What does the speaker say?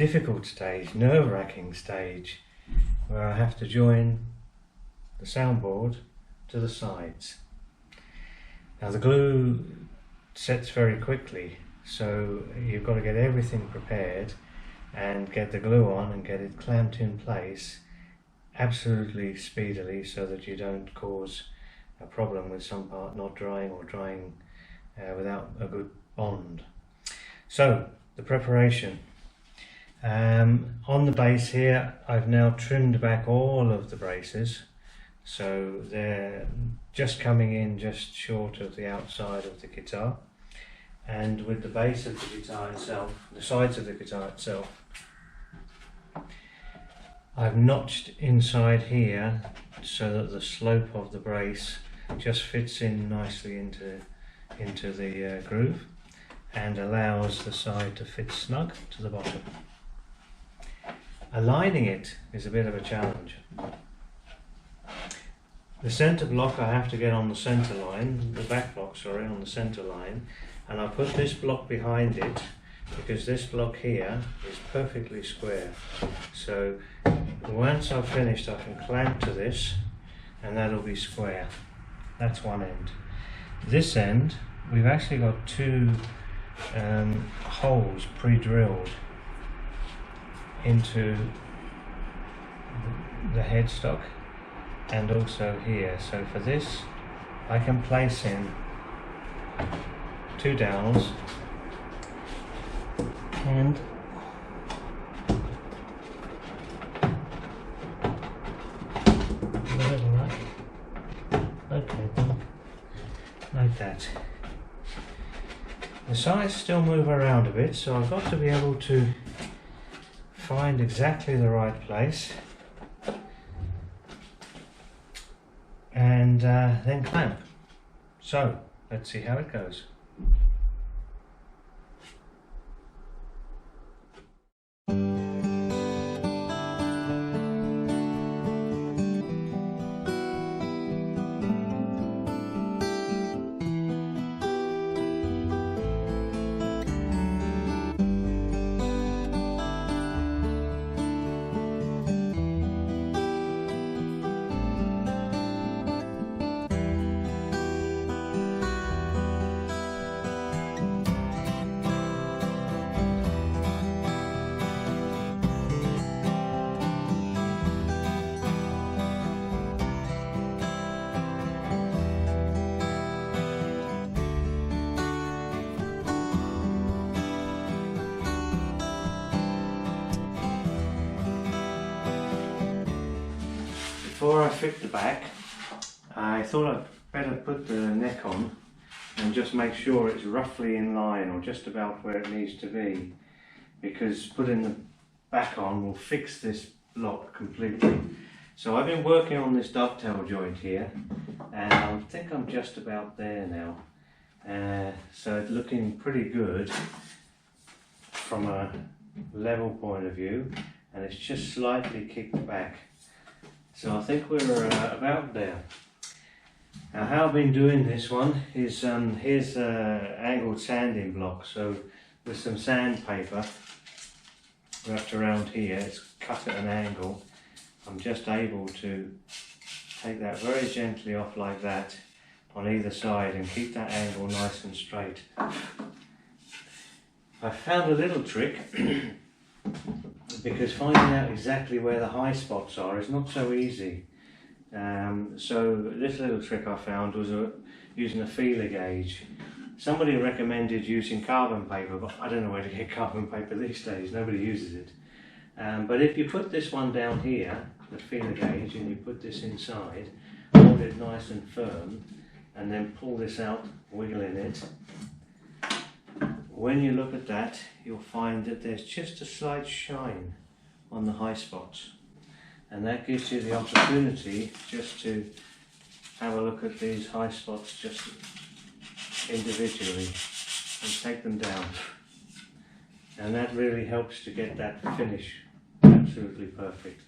difficult stage, nerve-wracking stage, where I have to join the soundboard to the sides. Now the glue sets very quickly, so you've got to get everything prepared and get the glue on and get it clamped in place absolutely speedily, so that you don't cause a problem with some part not drying or drying without a good bond. So the preparation. On the base here, I've now trimmed back all of the braces, so they're just coming in just short of the outside of the guitar, and with the base of the guitar itself, the sides of the guitar itself, I've notched inside here so that the slope of the brace just fits in nicely into the groove and allows the side to fit snug to the bottom. Aligning it is a bit of a challenge. The centre block I have to get on the centre line, the back block, sorry, on the centre line, and I put this block behind it because this block here is perfectly square. So once I've finished, I can clamp to this and that'll be square. That's one end. This end, we've actually got two holes pre-drilled into the headstock and also here. So for this, I can place in two dowels and like that. The sides still move around a bit, so I've got to be able to find exactly the right place and then clamp. So let's see how it goes. Before I fit the back, I thought I'd better put the neck on and just make sure it's roughly in line or just about where it needs to be, because putting the back on will fix this block completely. So I've been working on this dovetail joint here and I think I'm just about there now. So it's looking pretty good from a level point of view, and it's just slightly kicked back. So I think we're about there. Now how I've been doing this one is, here's angled sanding block. So with some sandpaper wrapped around here, it's cut at an angle. I'm just able to take that very gently off like that on either side and keep that angle nice and straight. I found a little trick because finding out exactly where the high spots are is not so easy. So this little trick I found was using a feeler gauge. Somebody recommended using carbon paper, but I don't know where to get carbon paper these days, nobody uses it. But if you put this one down here, the feeler gauge, and you put this inside, hold it nice and firm, and then pull this out, wiggling it. When you look at that, you'll find that there's just a slight shine on the high spots, and that gives you the opportunity just to have a look at these high spots just individually and take them down, and that really helps to get that finish absolutely perfect.